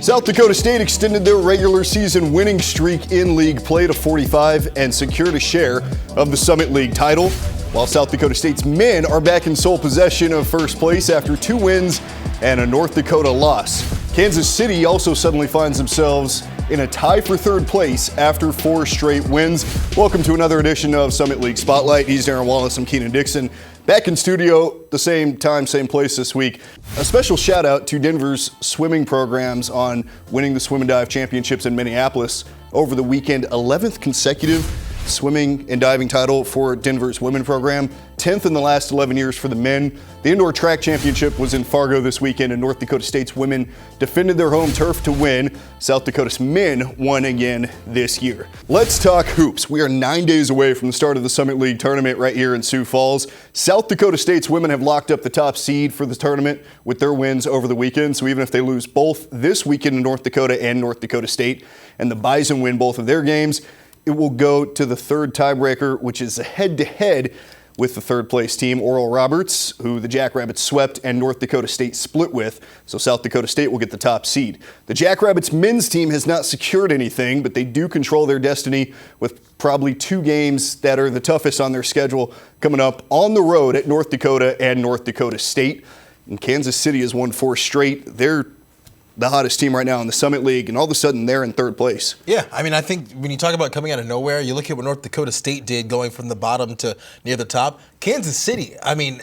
South Dakota State extended their regular season winning streak in league play to 45 and secured a share of the Summit League title, while South Dakota State's men are back in sole possession of first place after 2 wins and a North Dakota loss. Kansas City also suddenly finds themselves in a tie for third place after 4 straight wins. Welcome to another edition of Summit League Spotlight. He's Darron, Wallace. I'm Kienan, Dixon. Back in studio, the same time, same place this week. A special shout out to Denver's swimming programs on winning the Swim and Dive Championships in Minneapolis over the weekend. 11th consecutive swimming and diving title for Denver's women program. 10th in the last 11 years for the men. The indoor track championship was in Fargo this weekend, and North Dakota State's women defended their home turf to win. South Dakota's men won again this year. Let's talk hoops. We are 9 days away from the start of the Summit League tournament right here in Sioux Falls. South Dakota State's women have locked up the top seed for the tournament with their wins over the weekend. So even if they lose both this weekend in North Dakota and North Dakota State, and the Bison win both of their games, it will go to the third tiebreaker, which is a head-to-head with the third place team, Oral Roberts, who the Jackrabbits swept and North Dakota State split with. So South Dakota State will get the top seed. The Jackrabbits men's team has not secured anything, but they do control their destiny with probably 2 games that are the toughest on their schedule coming up on the road at North Dakota and North Dakota State. And Kansas City has won 4 straight. They're the hottest team right now in the Summit League, and all of a sudden they're in third place. Yeah, I mean, I think when you talk about coming out of nowhere, you look at what North Dakota State did going from the bottom to near the top. Kansas City, I mean,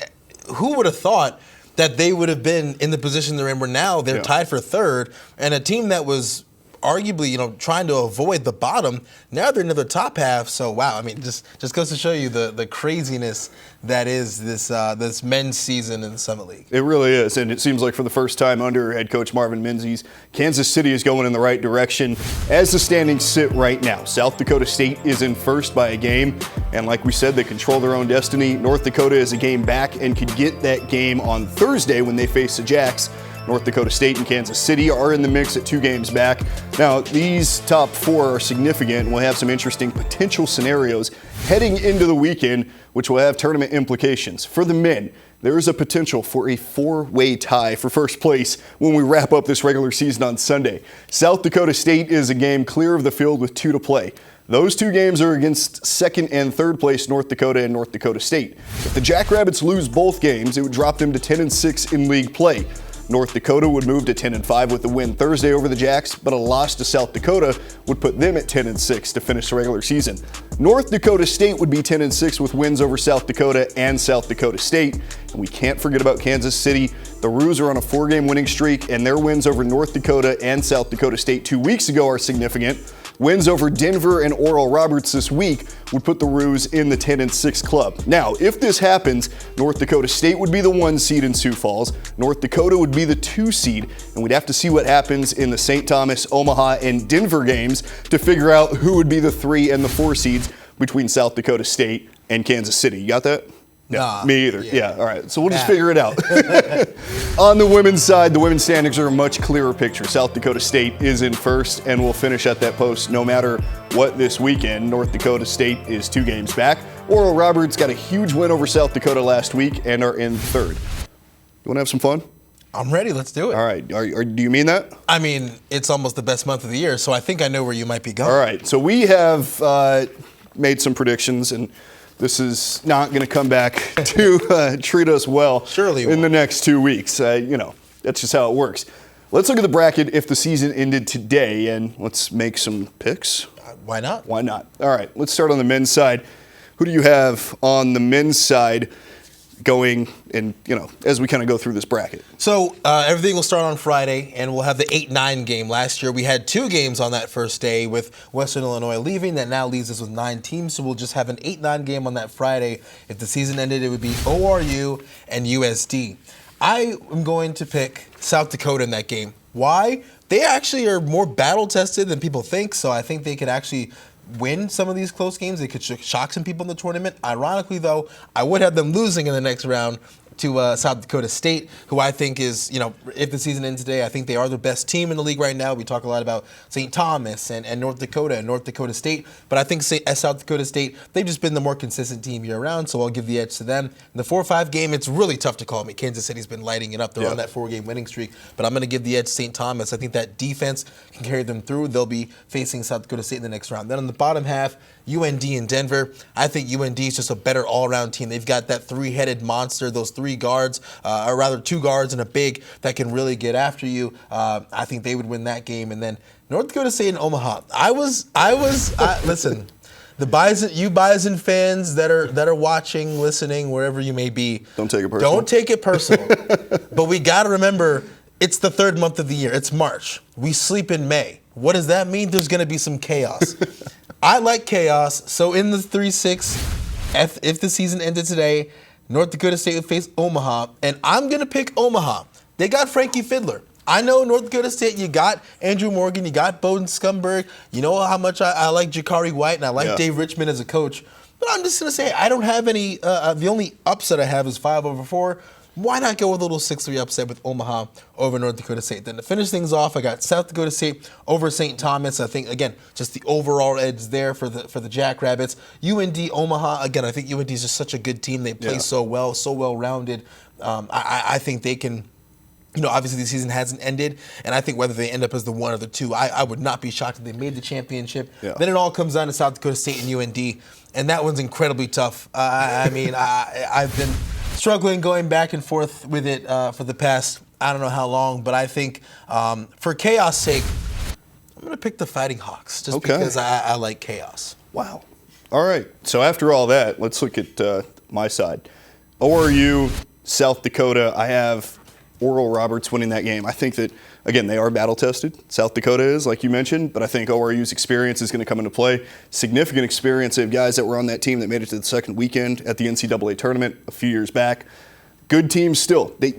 who would have thought that they would have been in the position they're in where now they're tied for third, and a team that was arguably, trying to avoid the bottom, now they're in the top half. So, wow, I mean, just goes to show you the craziness that is this men's season in the Summit League. It really is, and it seems like for the first time under head coach Marvin Menzies, Kansas City is going in the right direction as the standings sit right now. South Dakota State is in first by a game, and like we said, they control their own destiny. North Dakota is a game back and could get that game on Thursday when they face the Jacks. North Dakota State and Kansas City are in the mix at 2 games back. Now, these top 4 are significant. We'll have some interesting potential scenarios heading into the weekend, which will have tournament implications. For the men, there is a potential for a 4-way tie for first place when we wrap up this regular season on Sunday. South Dakota State is a game clear of the field with 2 to play. Those 2 games are against second and third place North Dakota and North Dakota State. If the Jackrabbits lose both games, it would drop them to 10-6 in league play. North Dakota would move to 10-5 with the win Thursday over the Jacks, but a loss to South Dakota would put them at 10-6 to finish the regular season. North Dakota State would be 10-6 with wins over South Dakota and South Dakota State. And we can't forget about Kansas City. The Roos are on a 4-game winning streak, and their wins over North Dakota and South Dakota State 2 weeks ago are significant. Wins over Denver and Oral Roberts this week would put the Roos in the 10-6 club. Now, if this happens, North Dakota State would be the 1 seed in Sioux Falls. North Dakota would be the 2 seed, and we'd have to see what happens in the St. Thomas, Omaha, and Denver games to figure out who would be the 3 and the 4 seeds between South Dakota State and Kansas City. You got that? Nah, me either. Yeah, all right. So we'll just figure it out. On the women's side, the women's standings are a much clearer picture. South Dakota State is in first and will finish at that post no matter what this weekend. North Dakota State is 2 games back. Oral Roberts got a huge win over South Dakota last week and are in third. You want to have some fun? I'm ready. Let's do it. All right. Do you mean that? I mean, it's almost the best month of the year, so I think I know where you might be going. All right. So we have made some predictions, and this is not going to come back to treat us well Surely in the next 2 weeks. That's just how it works. Let's look at the bracket if the season ended today, and let's make some picks. Why not? Why not? All right, let's start on the men's side. Who do you have on the men's side going and, as we kind of go through this bracket? So everything will start on Friday, and we'll have the 8-9 game. Last year, we had 2 games on that first day with Western Illinois leaving. That now leaves us with 9 teams, so we'll just have an 8-9 game on that Friday. If the season ended, it would be ORU and USD. I am going to pick South Dakota in that game. Why? They actually are more battle-tested than people think, so I think they could actually win some of these close games. They could shock some people in the tournament. Ironically, though, I would have them losing in the next round South Dakota State, who I think is, if the season ends today, I think they are the best team in the league right now. We talk a lot about St. Thomas and North Dakota and North Dakota State, but I think South Dakota State, they've just been the more consistent team year-round, so I'll give the edge to them. In the 4-5 game, it's really tough to call me. Kansas City's been lighting it up. They're on that 4-game winning streak, but I'm going to give the edge to St. Thomas. I think that defense can carry them through. They'll be facing South Dakota State in the next round. Then on the bottom half, UND and Denver. I think UND is just a better all-around team. They've got that three-headed monster, those three guards, or rather two guards and a big that can really get after you. I think they would win that game. And then North Dakota State and Omaha. Listen, you Bison fans that are watching, listening, wherever you may be. Don't take it personal. Don't take it personal. But we got to remember, it's the third month of the year. It's March. We sleep in May. What does that mean? There's going to be some chaos. I like chaos. So in the 3-6, if the season ended today, North Dakota State would face Omaha, and I'm going to pick Omaha. They got Frankie Fiddler. I know North Dakota State, you got Andrew Morgan, you got Bowden Scumberg. You know how much I like Jakari White, and I like Dave Richmond as a coach. But I'm just going to say, I don't have any, the only upset I have is 5/4. Why not go with a little 6-3 upset with Omaha over North Dakota State? Then to finish things off, I got South Dakota State over St. Thomas. I think, again, just the overall edge there for the Jackrabbits. UND, Omaha, again, I think UND is just such a good team. They play so well-rounded. I think they can, obviously the season hasn't ended, and I think whether they end up as the 1 or the 2, I would not be shocked if they made the championship. Yeah. Then it all comes down to South Dakota State and UND, and that one's incredibly tough. I've been struggling going back and forth with it for the past, I don't know how long, but I think for chaos' sake, I'm going to pick the Fighting Hawks just because I like chaos. Wow. All right. So after all that, let's look at my side. ORU, South Dakota, I have Oral Roberts winning that game. I think that, again, they are battle-tested. South Dakota is, like you mentioned, but I think ORU's experience is going to come into play. Significant experience. They have guys that were on that team that made it to the second weekend at the NCAA tournament a few years back. Good team still. They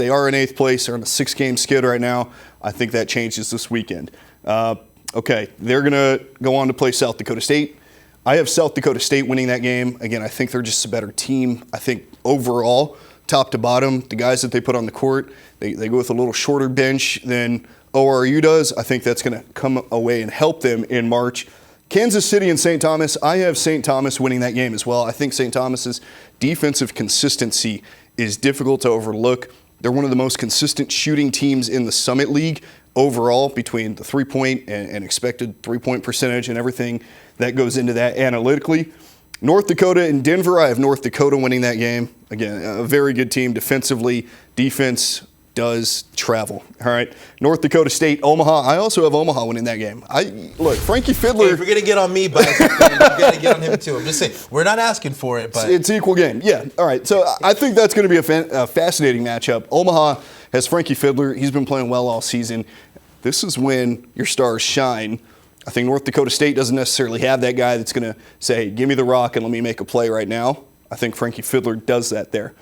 are in 8th place. They're on a 6-game skid right now. I think that changes this weekend. They're going to go on to play South Dakota State. I have South Dakota State winning that game. Again, I think they're just a better team. I think overall, top to bottom, the guys that they put on the court, they go with a little shorter bench than ORU does. I think that's going to come away and help them in March. Kansas City and St. Thomas, I have St. Thomas winning that game as well. I think St. Thomas's defensive consistency is difficult to overlook. They're one of the most consistent shooting teams in the Summit League overall, between the three-point and expected three-point percentage and everything that goes into that analytically. North Dakota and Denver, I have North Dakota winning that game. Again, a very good team defensively. Defense does travel. All right. North Dakota State, Omaha. I also have Omaha winning that game. Look, Frankie Fiddler. Hey, if you're going to get on me, Bison fan, you're going to get on him too. I'm just saying, we're not asking for it, but it's equal game. Yeah. All right. So I think that's going to be a fascinating matchup. Omaha has Frankie Fiddler. He's been playing well all season. This is when your stars shine. I think North Dakota State doesn't necessarily have that guy that's going to say, hey, give me the rock and let me make a play right now. I think Frankie Fiddler does that there.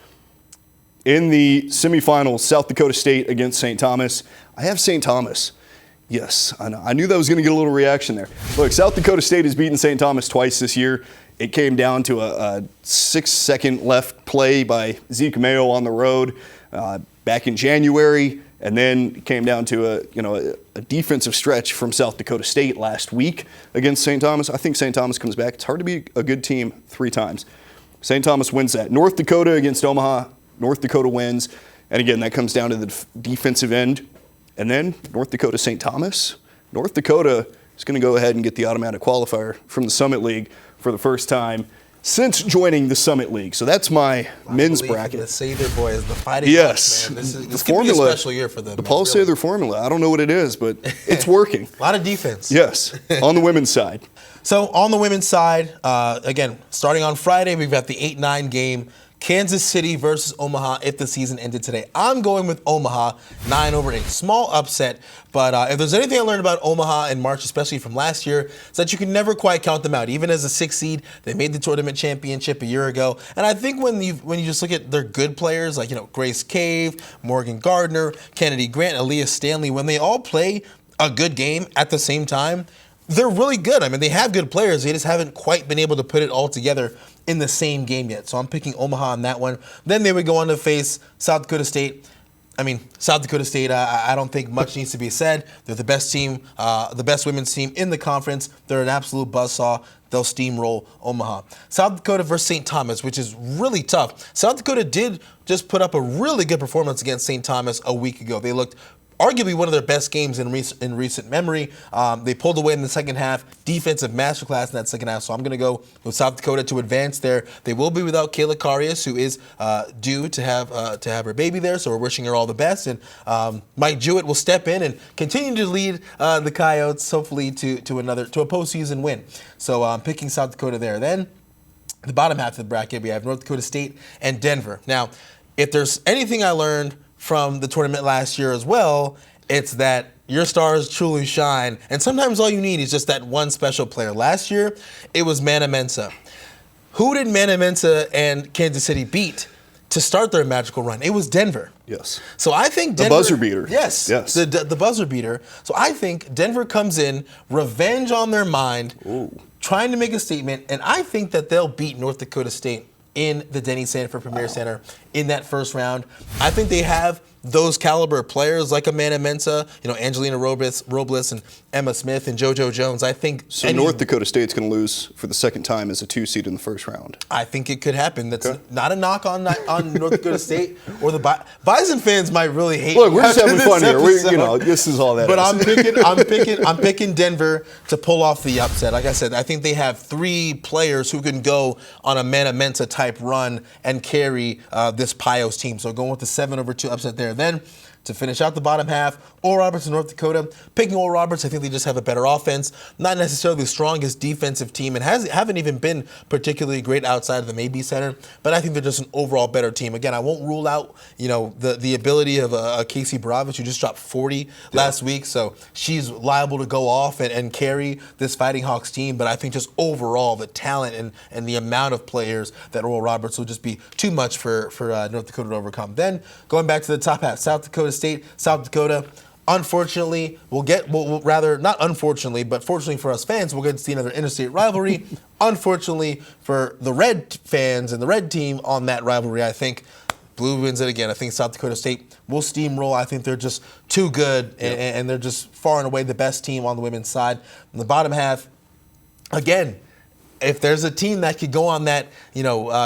In the semifinals, South Dakota State against St. Thomas, I have St. Thomas. Yes, I know. I knew that was going to get a little reaction there. Look, South Dakota State has beaten St. Thomas twice this year. It came down to a 6-second left play by Zeke Mayo on the road back in January. And then it came down to a defensive stretch from South Dakota State last week against St. Thomas. I think St. Thomas comes back. It's hard to be a good team 3 times. St. Thomas wins that. North Dakota against Omaha. North Dakota wins. And again, that comes down to the defensive end. And then North Dakota, St. Thomas. North Dakota is going to go ahead and get the automatic qualifier from the Summit League for the first time since joining the Summit League. So that's my men's bracket. The Sather boys, the Fighting Hawks, man. This could be a special year for them. The Paul Sather formula. I don't know what it is, but it's working. A lot of defense. Yes, on the women's side. So on the women's side, again, starting on Friday, we've got the 8-9 game. Kansas City versus Omaha if the season ended today. I'm going with Omaha, 9/8. Small upset, but if there's anything I learned about Omaha in March, especially from last year, it's that you can never quite count them out. Even as a 6 seed, they made the tournament championship a year ago. And I think when you just look at their good players, like Grace Cave, Morgan Gardner, Kennedy Grant, Aaliyah Stanley, when they all play a good game at the same time, they're really good. I mean, they have good players. They just haven't quite been able to put it all together in the same game yet. So I'm picking Omaha on that one. Then they would go on to face South Dakota State. I mean, South Dakota State, I don't think much needs to be said. They're the best team, the best women's team in the conference. They're an absolute buzzsaw. They'll steamroll Omaha. South Dakota versus St. Thomas, which is really tough. South Dakota did just put up a really good performance against St. Thomas a week ago. They looked arguably one of their best games in recent memory. They pulled away in the second half. Defensive masterclass in that second half. So I'm going to go with South Dakota to advance there. They will be without Kayla Karius, who is due to have her baby there. So we're wishing her all the best. And Mike Jewett will step in and continue to lead the Coyotes, hopefully to a postseason win. So I'm picking South Dakota there. Then the bottom half of the bracket, we have North Dakota State and Denver. Now, if there's anything I learned from the tournament last year as well, it's that your stars truly shine. And sometimes all you need is just that one special player. Last year, it was Mana Mensah. Who did Mana Mensah and Kansas City beat to start their magical run? It was Denver. Yes. So I think Denver... The buzzer beater. Yes. The buzzer beater. So I think Denver comes in, revenge on their mind, trying to make a statement, and I think that they'll beat North Dakota State in the Denny Sanford Premier Center in that first round. I think they have those caliber players like Amanda Mensah, Angelina Robles and Emma Smith and JoJo Jones. I think North Dakota State's going to lose for the second time as a 2 seed in the first round. I think it could happen. That's not a knock on North Dakota State or the Bison fans might really hate. Look, we're just having fun here. This is all that. But I'm picking Denver to pull off the upset. Like I said, I think they have 3 players who can go on a Mana Mensah type run and carry this Pios team. So going with the 7-2 upset there. Then to finish out the bottom half, Oral Roberts in North Dakota. Picking Oral Roberts, I think they just have a better offense. Not necessarily the strongest defensive team and haven't even been particularly great outside of the Mabee Center, but I think they're just an overall better team. Again, I won't rule out the ability of Casey Bravich, who just dropped 40 last week, so she's liable to go off and carry this Fighting Hawks team, but I think just overall the talent and the amount of players that Oral Roberts will just be too much for North Dakota to overcome. Then going back to the top half, South Dakota State, South Dakota. Unfortunately, not unfortunately, but fortunately for us fans, we'll get to see another interstate rivalry. Unfortunately for the Red fans and the Red team on that rivalry, I think Blue wins it again. I think South Dakota State will steamroll. I think they're just too good, and they're just far and away the best team on the women's side. In the bottom half, again, if there's a team that could go on that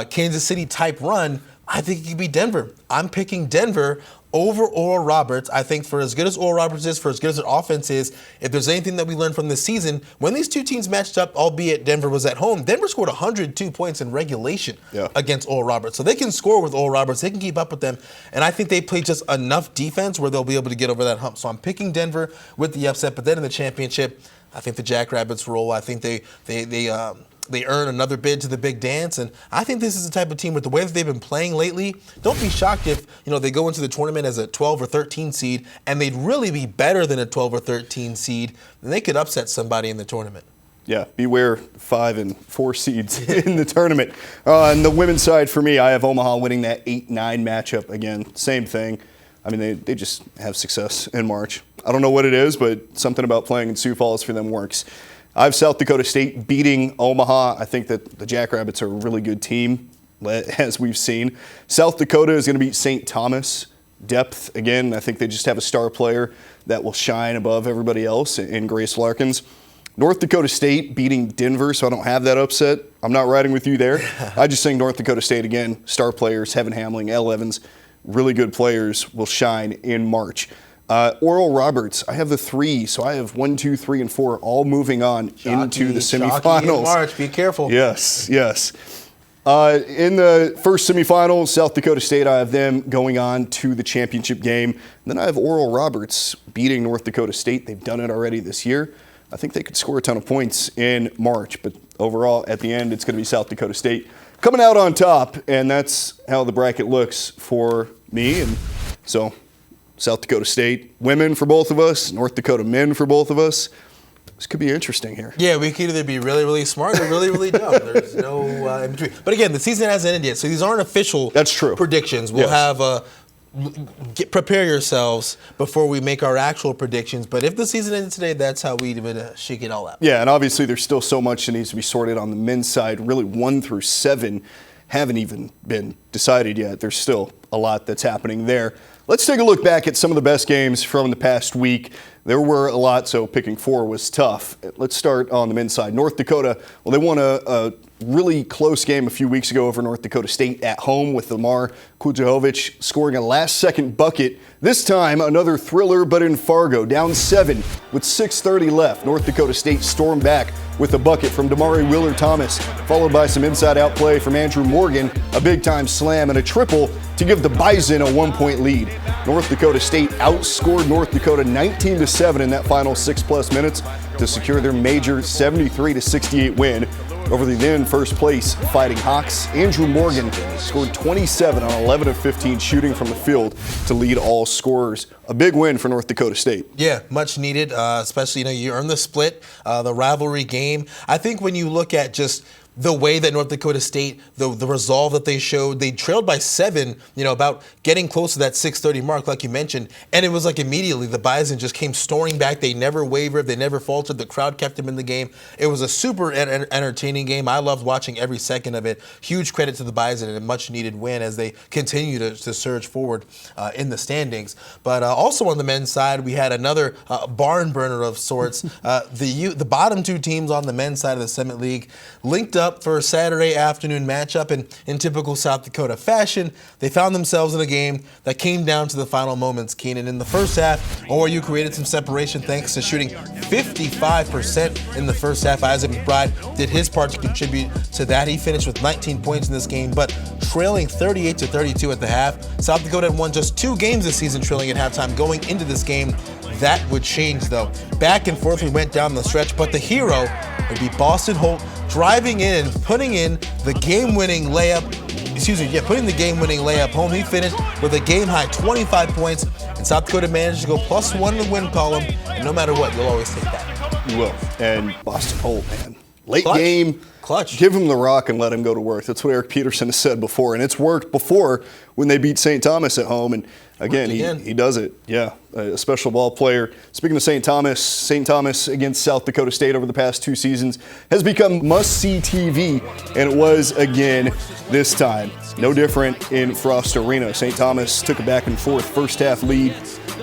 Kansas City type run, I think it could be Denver. I'm picking Denver over Oral Roberts. I think for as good as Oral Roberts is, for as good as their offense is, if there's anything that we learned from this season, when these two teams matched up, albeit Denver was at home, Denver scored 102 points in regulation against Oral Roberts. So they can score with Oral Roberts. They can keep up with them. And I think they play just enough defense where they'll be able to get over that hump. So I'm picking Denver with the upset. But then in the championship, I think the Jackrabbits roll. I think they earn another bid to the big dance, and I think this is the type of team with the way that they've been playing lately. Don't be shocked if they go into the tournament as a 12 or 13 seed, and they'd really be better than a 12 or 13 seed, and they could upset somebody in the tournament. Yeah, beware 5 and 4 seeds in the tournament. On the women's side, for me, I have Omaha winning that 8-9 matchup again. Same thing. I mean, they just have success in March. I don't know what it is, but something about playing in Sioux Falls for them works. I have South Dakota State beating Omaha. I think that the Jackrabbits are a really good team, as we've seen. South Dakota is going to beat St. Thomas. Depth, again, I think they just have a star player that will shine above everybody else in Grace Larkins. North Dakota State beating Denver, so I don't have that upset. I'm not riding with you there. I just think North Dakota State, again, star players, Heaven Hamling, Elle Evans, really good players will shine in March. Oral Roberts, I have the 3, so I have 1, 2, 3, and 4 all moving on into the semifinals. In March, be careful. Yes. In the first semifinal, South Dakota State, I have them going on to the championship game. And then I have Oral Roberts beating North Dakota State. They've done it already this year. I think they could score a ton of points in March, but overall, at the end, it's going to be South Dakota State coming out on top, and that's how the bracket looks for me. And so South Dakota State women for both of us, North Dakota men for both of us. This could be interesting here. Yeah, we could either be really, really smart or really, really dumb. There's no in between. But again, the season hasn't ended yet, so these aren't official That's true. predictions. We'll have prepare yourselves before we make our actual predictions. But if the season ended today, that's how we would shake it all out. Yeah, and obviously there's still so much that needs to be sorted on the men's side. Really, 1 through 7 haven't even been decided yet. There's still a lot that's happening there. Let's take a look back at some of the best games from the past week. There were a lot, so picking 4 was tough. Let's start on the men's side. North Dakota, well, they won a really close game a few weeks ago over North Dakota State at home with Lamar Kujahovic scoring a last-second bucket. This time, another thriller, but in Fargo, down 7 with 6:30 left. North Dakota State stormed back with a bucket from Damari Wheeler-Thomas, followed by some inside-out play from Andrew Morgan, a big-time slam, and a triple to give the Bison a 1-point lead. North Dakota State outscored North Dakota 19-7 in that final 6+ minutes to secure their major 73-68 win over the then first place Fighting Hawks. Andrew Morgan scored 27 on 11 of 15 shooting from the field to lead all scorers. A big win for North Dakota State. Yeah, much needed, especially, you earn the split, the rivalry game. I think when you look at just the way that North Dakota State, the resolve that they showed, they trailed by 7, about getting close to that 6:30 mark, like you mentioned, and it was like immediately the Bison just came storming back. They never wavered, they never faltered. The crowd kept them in the game. It was a super entertaining game. I loved watching every second of it. Huge credit to the Bison and a much needed win as they continue to surge forward in the standings. But also on the men's side, we had another barn burner of sorts. The bottom 2 teams on the men's side of the Summit League linked up for a Saturday afternoon matchup, and in typical South Dakota fashion, they found themselves in a game that came down to the final moments. Keenan, in the first half, ORU created some separation thanks to shooting 55% in the first half. Isaac McBride did his part to contribute to that. He finished with 19 points in this game, but trailing 38-32 at the half. South Dakota had won just 2 games this season trailing at halftime. Going into this game, that would change, though. Back and forth we went down the stretch, but the hero would be Boston Holt, driving in and putting in the game-winning layup. Putting the game-winning layup home. He finished with a game-high 25 points, and South Dakota managed to go +1 in the win column. And no matter what, you'll always take that. You will. And Boston Holt, man, late Clutch. game. Clutch. Give him the rock and let him go to work. That's what Eric Peterson has said before, and it's worked before when they beat St. Thomas at home. And again, he does it. Yeah, a special ball player. Speaking of St. Thomas against South Dakota State over the past 2 seasons has become must-see TV, and it was again this time. No different in Frost Arena. St. Thomas took a back-and-forth first-half lead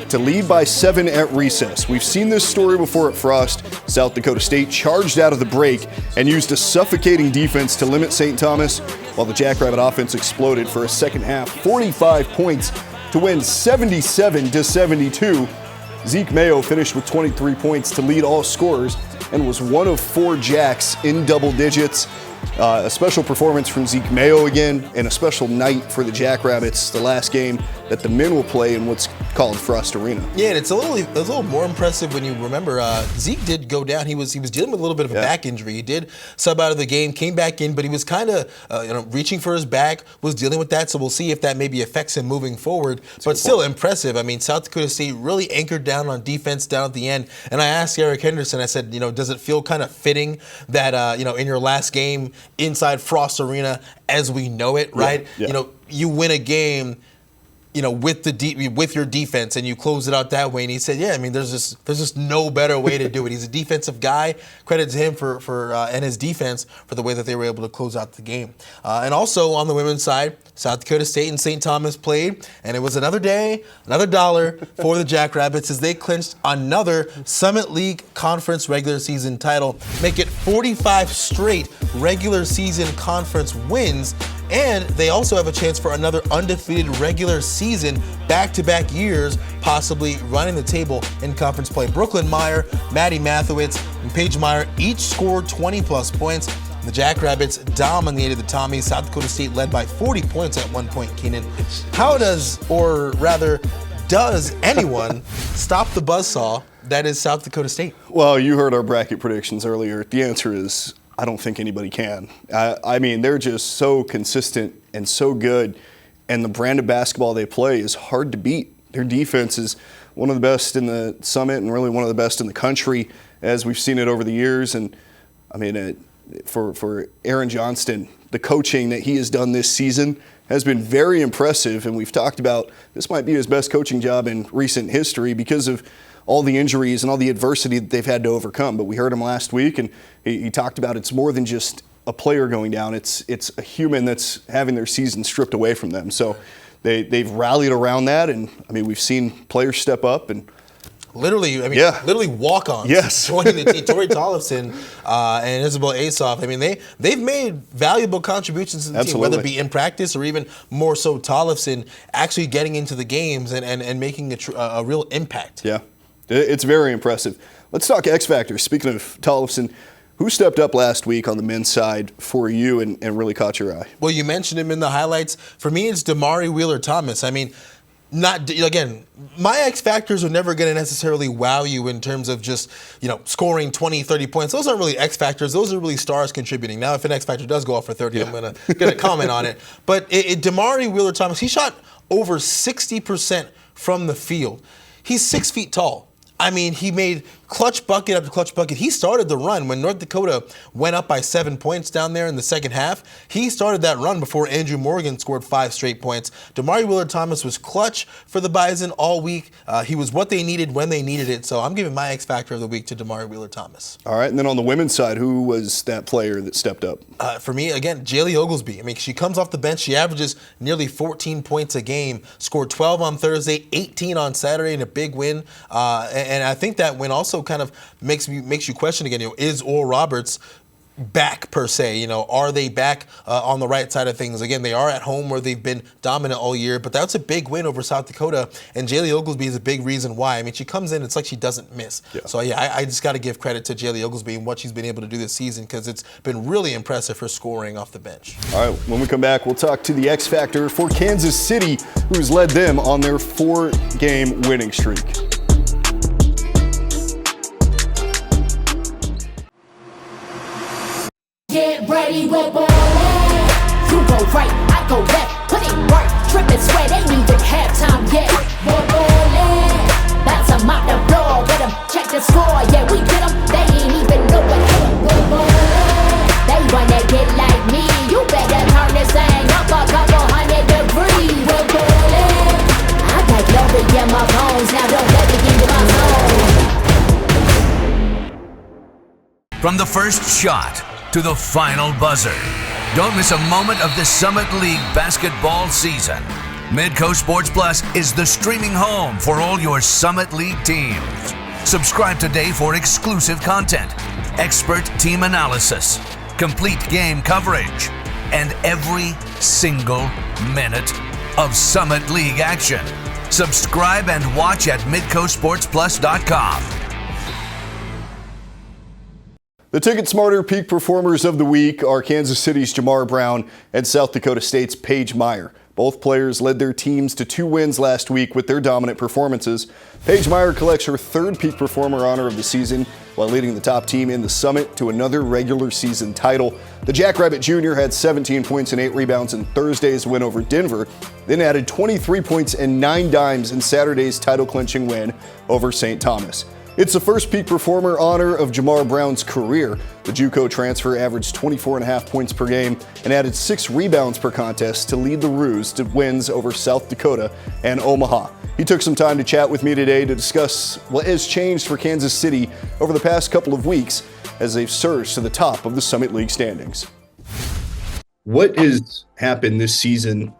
to lead by 7 at recess. We've seen this story before at Frost. South Dakota State charged out of the break and used a suffocating defense to limit St. Thomas, while the Jackrabbit offense exploded for a second half, 45 points to win 77-72. Zeke Mayo finished with 23 points to lead all scorers and was one of 4 Jacks in double digits. A special performance from Zeke Mayo again, and a special night for the Jackrabbits, the last game that the men will play in what's called Frost Arena. Yeah, and it's a little more impressive when you remember Zeke did go down. He was dealing with a little bit of a back injury. He did sub out of the game, came back in, but he was kind of reaching for his back, was dealing with that. So we'll see if that maybe affects him moving forward. But still impressive. I mean, South Dakota State really anchored down on defense down at the end. And I asked Eric Henderson, I said, does it feel kind of fitting that in your last game inside Frost Arena as we know it, right? Yeah. You win a game with your defense, and you close it out that way. And he said, yeah, I mean, there's just no better way to do it. He's a defensive guy. Credit to him for and his defense for the way that they were able to close out the game. And also on the women's side, South Dakota State and St. Thomas played, and it was another day, another dollar for the Jackrabbits as they clinched another Summit League Conference regular season title, make it 45 straight regular season conference wins. And they also have a chance for another undefeated regular season, back-to-back years, possibly running the table in conference play. Brooklyn Meyer, Maddie Mathewitz, and Paige Meyer each scored 20-plus points. The Jackrabbits dominated the Tommies. South Dakota State led by 40 points at one point, Keenan. How does anyone stop the buzzsaw that is South Dakota State? Well, you heard our bracket predictions earlier. The answer is I don't think anybody can. I mean, they're just so consistent and so good, and the brand of basketball they play is hard to beat. Their defense is one of the best in the Summit and really one of the best in the country, as we've seen it over the years. And I mean, for Aaron Johnston, the coaching that he has done this season has been very impressive, and we've talked about this might be his best coaching job in recent history because of all the injuries and all the adversity that they've had to overcome. But we heard him last week, and he talked about it's more than just a player going down. It's a human that's having their season stripped away from them. So they've rallied around that, and I mean, we've seen players step up and literally walk-ons. Yes. Joining the team. Tori Tollefson and Isabel Asoff. I mean, they've made valuable contributions to the team, whether it be in practice or even more so Tollefson actually getting into the games and making a real impact. Yeah, it's very impressive. Let's talk X Factor. Speaking of Tollefson, who stepped up last week on the men's side for you and really caught your eye? Well, you mentioned him in the highlights. For me, it's Damari Wheeler-Thomas. I mean, my X factors are never going to necessarily wow you in terms of just, scoring 20, 30 points. Those aren't really X factors. Those are really stars contributing. Now, if an X factor does go off for 30, I'm going to comment on it. But Damari Wheeler-Thomas, he shot over 60% from the field. He's 6 feet tall. I mean, he made clutch bucket after clutch bucket. He started the run when North Dakota went up by 7 points down there in the second half. He started that run before Andrew Morgan scored 5 straight points. Damari Wheeler-Thomas was clutch for the Bison all week. He was what they needed when they needed it. So I'm giving my X Factor of the week to Damari Wheeler-Thomas. All right, and then on the women's side, who was that player that stepped up? For me, again, Jaylee Oglesby. I mean, she comes off the bench. She averages nearly 14 points a game, scored 12 on Thursday, 18 on Saturday in a big win. And I think that win also kind of makes you question again, is Oral Roberts back per se? Are they back on the right side of things? Again, they are at home where they've been dominant all year, but that's a big win over South Dakota, and Jaylee Oglesby is a big reason why. I mean, she comes in, it's like she doesn't miss. Yeah. So, I just got to give credit to Jaylee Oglesby and what she's been able to do this season because it's been really impressive for scoring off the bench. All right, when we come back, we'll talk to the X Factor for Kansas City, who's led them on their 4-game winning streak. Get ready, we're ballin'. You go right, I go left. Put it work, trip and sweat, ain't even halftime yet. We're ballin'. Bounce 'em out the floor, get 'em, check the score. Yeah, we get 'em, they ain't even know what hit 'em. We're ballin'. They wanna get like me. You better turn this thing up a couple 100 degrees. We're ballin'. I got glory in my bones, now don't let me into my zone. From the first shot to the final buzzer, don't miss a moment of the Summit League basketball season. Midco Sports Plus is the streaming home for all your Summit League teams. Subscribe today for exclusive content, expert team analysis, complete game coverage, and every single minute of Summit League action. Subscribe and watch at midcosportsplus.com. The Ticket Smarter Peak Performers of the Week are Kansas City's Jamar Brown and South Dakota State's Paige Meyer. Both players led their teams to 2 wins last week with their dominant performances. Paige Meyer collects her 3rd Peak Performer honor of the season while leading the top team in the Summit to another regular season title. The Jackrabbit Jr. had 17 points and 8 rebounds in Thursday's win over Denver, then added 23 points and 9 dimes in Saturday's title-clinching win over St. Thomas. It's the first Peak Performer honor of Jamar Brown's career. The JUCO transfer averaged 24.5 points per game and added 6 rebounds per contest to lead the Roos to wins over South Dakota and Omaha. He took some time to chat with me today to discuss what has changed for Kansas City over the past couple of weeks as they've surged to the top of the Summit League standings. What has happened this season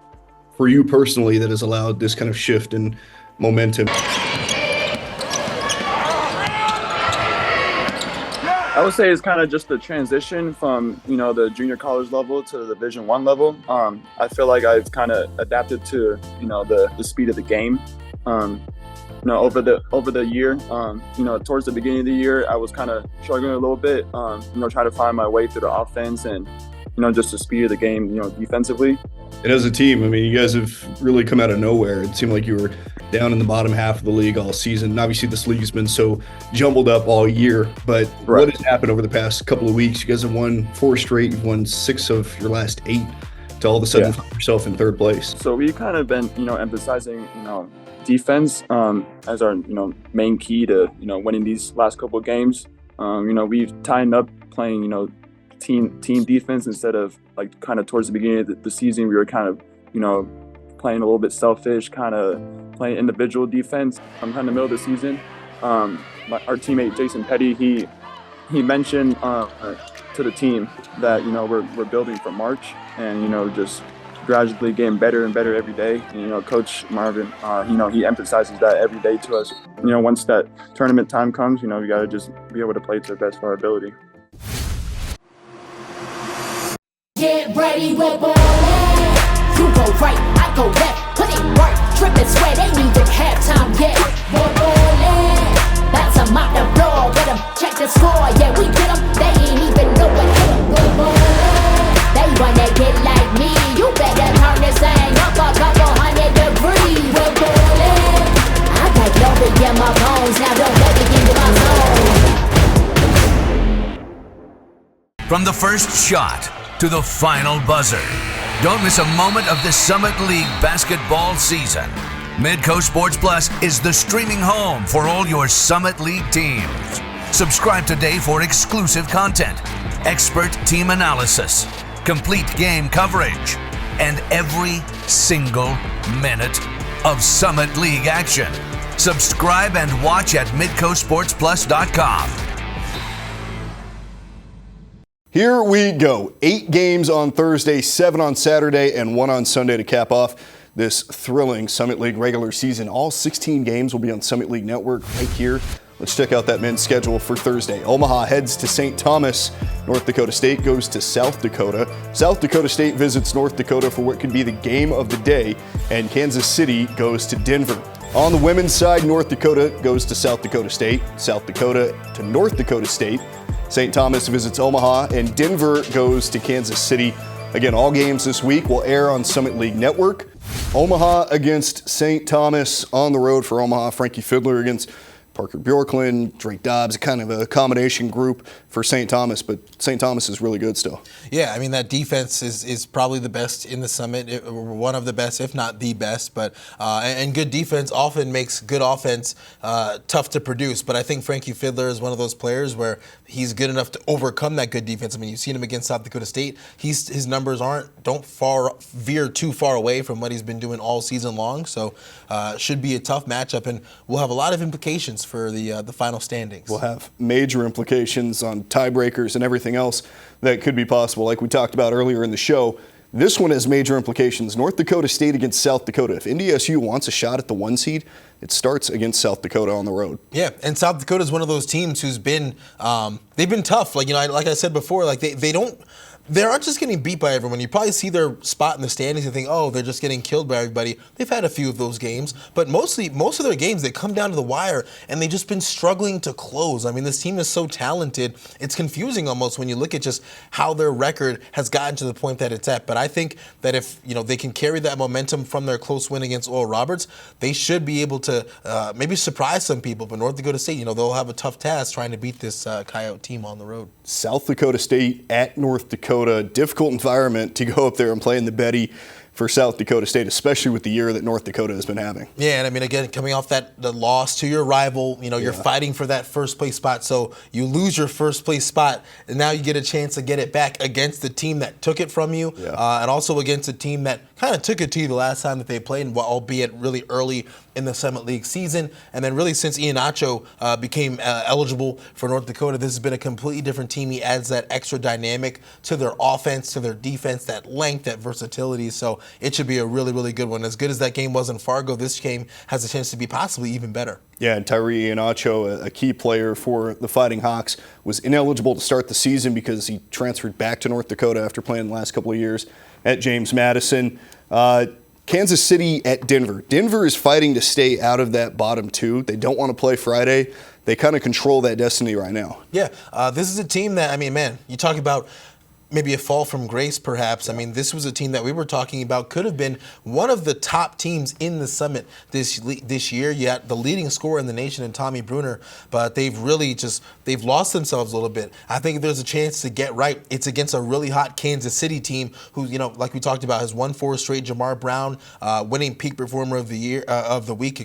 for you personally that has allowed this kind of shift in momentum? I would say it's kind of just the transition from, the junior college level to the Division I level. I feel like I've kind of adapted to, the speed of the game. Over the year, towards the beginning of the year, I was kind of struggling a little bit, trying to find my way through the offense and, just the speed of the game, defensively. And as a team, I mean, you guys have really come out of nowhere. It seemed like you were down in the bottom half of the league all season. And obviously, this league has been so jumbled up all year. But What has happened over the past couple of weeks? You guys have won 4 straight. You've won 6 of your last 8 to all of a sudden find yourself in 3rd place. So we've kind of been, emphasizing, defense as our, main key to, winning these last couple of games. We've tightened up playing, team defense instead of like kind of towards the beginning of the season we were kind of playing a little bit selfish, kind of playing individual defense. Kind of in the middle of the season, our teammate Jason Petty, he mentioned to the team that, you know, we're building for March, and, you know, just gradually getting better and better every day. And, you know, Coach Marvin, you know, he emphasizes that every day to us. You know, once that tournament time comes, you know, we got to just be able to play to the best of our ability. Get ready, we're ballin'. You go right, I go left. Put in work, drip and sweat, ain't even halftime yet. We're ballin'. That's a mop the floor. Get 'em, check the score. Yeah, we get 'em. They ain't even know what hit 'em. We're ballin'. They wanna get like me. You better turn this thing up a couple 100 degrees. We're ballin'. I got glory in my bones. Now don't let me into my zone. From the first shot to the final buzzer, don't miss a moment of the Summit League basketball season. Midcoast Sports Plus is the streaming home for all your Summit League teams. Subscribe today for exclusive content, expert team analysis, complete game coverage, and every single minute of Summit League action. Subscribe and watch at midcoastsportsplus.com. Here we go. 8 games on Thursday, 7 on Saturday, and 1 on Sunday to cap off this thrilling Summit League regular season. All 16 games will be on Summit League Network right here. Let's check out that men's schedule for Thursday. Omaha heads to St. Thomas. North Dakota State goes to South Dakota. South Dakota State visits North Dakota for what could be the game of the day, and Kansas City goes to Denver. On the women's side, North Dakota goes to South Dakota State. South Dakota to North Dakota State. St. Thomas visits Omaha, and Denver goes to Kansas City. Again, all games this week will air on Summit League Network. Omaha against St. Thomas on the road for Omaha. Frankie Fiddler against Parker Bjorklund, Drake Dobbs, kind of a combination group for St. Thomas, but St. Thomas is really good still. Yeah, I mean, that defense is probably the best in the Summit, one of the best, if not the best. But and good defense often makes good offense tough to produce. But I think Frankie Fiddler is one of those players where he's good enough to overcome that good defense. I mean, you've seen him against South Dakota State. His numbers don't veer too far away from what he's been doing all season long. So should be a tough matchup, and we'll have a lot of implications for the final standings. We'll have major implications on tiebreakers and everything else that could be possible. Like we talked about earlier in the show, this one has major implications. North Dakota State against South Dakota. If NDSU wants a shot at the 1 seed, it starts against South Dakota on the road. Yeah, and South Dakota is one of those teams who's been they've been tough. Like, you know, like I said before, like they aren't just getting beat by everyone. You probably see their spot in the standings and think, oh, they're just getting killed by everybody. They've had a few of those games, but most of their games, they come down to the wire, and they've just been struggling to close. I mean, this team is so talented. It's confusing almost when you look at just how their record has gotten to the point that it's at. But I think that if, you know, they can carry that momentum from their close win against Oral Roberts, they should be able to maybe surprise some people. But North Dakota State, you know, they'll have a tough task trying to beat this Coyote team on the road. South Dakota State at North Dakota. Difficult environment to go up there and play in the Betty for South Dakota State, especially with the year that North Dakota has been having. Yeah, and I mean, again, coming off the loss to your rival, you know, you're fighting for that first place spot. So you lose your first place spot, and now you get a chance to get it back against the team that took it from you, and also against a team that kind of took it to you the last time that they played, albeit really early in the Summit League season. And then really since Ian Acho became eligible for North Dakota, this has been a completely different team. He adds that extra dynamic to their offense, to their defense, that length, that versatility. So it should be a really, really good one. As good as that game was in Fargo, this game has a chance to be possibly even better. Yeah, and Tyree Iheanacho, a key player for the Fighting Hawks, was ineligible to start the season because he transferred back to North Dakota after playing the last couple of years at James Madison. Kansas City at Denver. Denver is fighting to stay out of that bottom 2. They don't want to play Friday. They kind of control that destiny right now. Yeah, this is a team that, I mean, man, you talk about maybe a fall from grace, perhaps. I mean, this was a team that we were talking about could have been one of the top teams in the Summit this year. You had the leading scorer in the nation in Tommy Bruner, but they've really they've lost themselves a little bit. I think there's a chance to get right. It's against a really hot Kansas City team who, you know, like we talked about, has won 4 straight. Jamar Brown, winning peak performer of the week.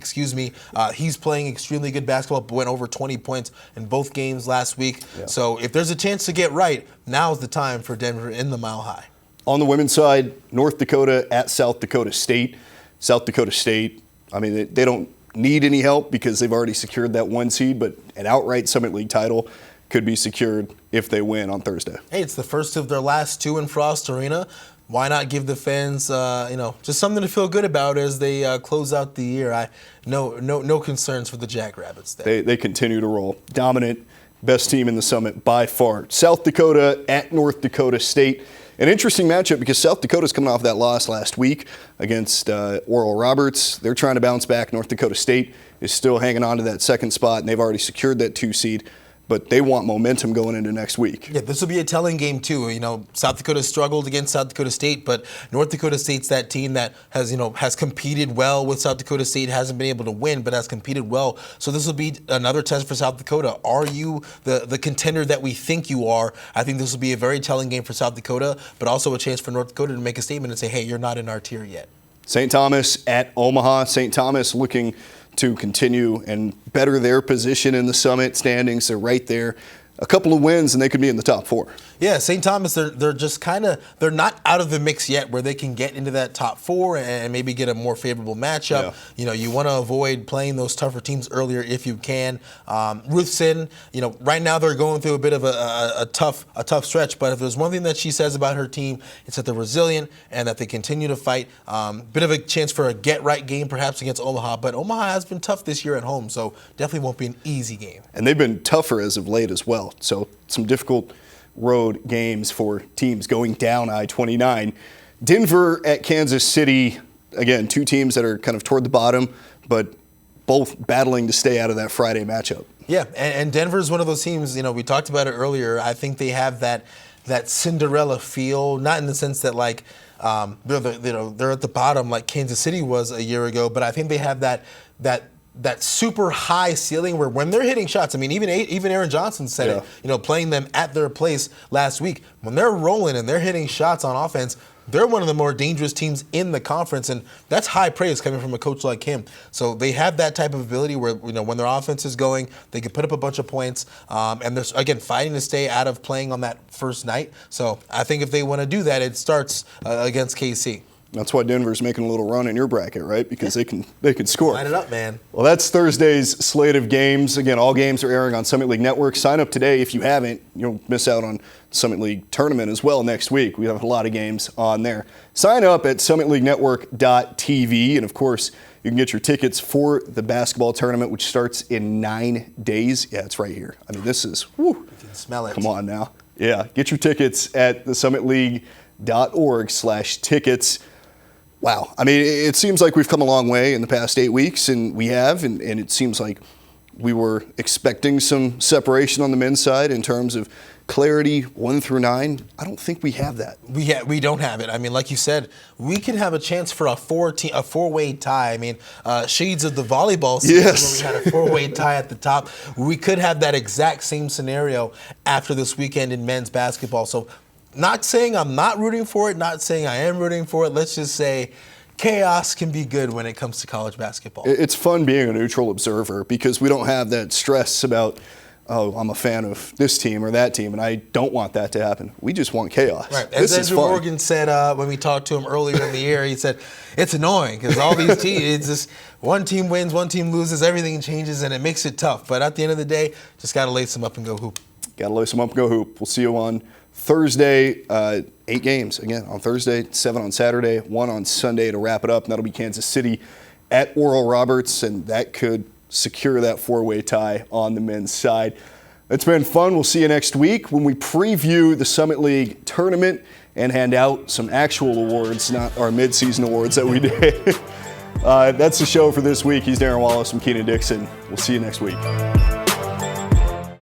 He's playing extremely good basketball, but went over 20 points in both games last week. Yeah. So if there's a chance to get right, now's the time for Denver in the Mile High. On the women's side, North Dakota at South Dakota State. South Dakota State, I mean, they don't need any help because they've already secured that 1 seed, but an outright Summit League title could be secured if they win on Thursday. Hey, it's the first of their last 2 in Frost Arena. Why not give the fans, just something to feel good about as they close out the year? No concerns for the Jackrabbits there. They continue to roll. Dominant, best team in the Summit by far. South Dakota at North Dakota State. An interesting matchup because South Dakota's coming off that loss last week against Oral Roberts. They're trying to bounce back. North Dakota State is still hanging on to that 2nd spot, and they've already secured that 2 seed. But they want momentum going into next week. Yeah, this will be a telling game too. South Dakota struggled against South Dakota State, but North Dakota State's that team that has competed well with South Dakota State, hasn't been able to win, but has competed well. So this will be another test for South Dakota. Are you the contender that we think you are? I think this will be a very telling game for South Dakota, but also a chance for North Dakota to make a statement and say, hey, you're not in our tier yet. St. Thomas at Omaha. St. Thomas looking to continue and better their position in the Summit standings. They're right there. A couple of wins and they could be in the top 4. Yeah, St. Thomas, they're just they're not out of the mix yet where they can get into that top 4 and maybe get a more favorable matchup. Yeah. You want to avoid playing those tougher teams earlier if you can. Ruthson, right now they're going through a bit of a tough stretch, but if there's one thing that she says about her team, it's that they're resilient and that they continue to fight. Bit of a chance for a get-right game perhaps against Omaha, but Omaha has been tough this year at home, so definitely won't be an easy game. And they've been tougher as of late as well. So some difficult road games for teams going down I-29. Denver at Kansas City. Again, 2 teams that are kind of toward the bottom, but both battling to stay out of that Friday matchup. Yeah, and Denver's one of those teams, we talked about it earlier. I think they have that Cinderella feel, not in the sense that they're at the bottom like Kansas City was a year ago, but I think they have that super high ceiling where when they're hitting shots, I mean, even Aaron Johnson said it, playing them at their place last week, when they're rolling and they're hitting shots on offense, they're one of the more dangerous teams in the conference, and that's high praise coming from a coach like him. So they have that type of ability where, when their offense is going, they can put up a bunch of points, and they're, again, fighting to stay out of playing on that first night. So I think if they want to do that, it starts against KC. That's why Denver's making a little run in your bracket, right? Because they can score. Line it up, man. Well, that's Thursday's slate of games. Again, all games are airing on Summit League Network. Sign up today if you haven't. You'll miss out on Summit League tournament as well next week. We have a lot of games on there. Sign up at summitleaguenetwork.tv. And, of course, you can get your tickets for the basketball tournament, which starts in 9 days. Yeah, it's right here. I mean, this is, whew. You can smell it. Come on now. Yeah, get your tickets at thesummitleague.org/tickets. Wow. I mean, it seems like we've come a long way in the past 8 weeks, and we have, and it seems like we were expecting some separation on the men's side in terms of clarity 1 through 9. I don't think we have that. We don't have it. I mean, like you said, we could have a chance for a four-way tie. I mean, shades of the volleyball season where we had a 4-way tie at the top. We could have that exact same scenario after this weekend in men's basketball. So not saying I'm not rooting for it, not saying I am rooting for it. Let's just say chaos can be good when it comes to college basketball. It's fun being a neutral observer because we don't have that stress about, oh, I'm a fan of this team or that team, and I don't want that to happen. We just want chaos. Right. As Andrew Morgan said when we talked to him earlier in the year, he said, it's annoying because all these teams, it's just one team wins, one team loses, everything changes, and it makes it tough. But at the end of the day, just got to lace them up and go hoop. Got to lace them up and go hoop. We'll see you on Thursday, 8 games. Again, on Thursday, 7 on Saturday, 1 on Sunday to wrap it up. And that'll be Kansas City at Oral Roberts, and that could secure that 4-way tie on the men's side. It's been fun. We'll see you next week when we preview the Summit League tournament and hand out some actual awards, not our mid-season awards that we did. That's the show for this week. He's Darron Wallace from Kienan Dixon. We'll see you next week.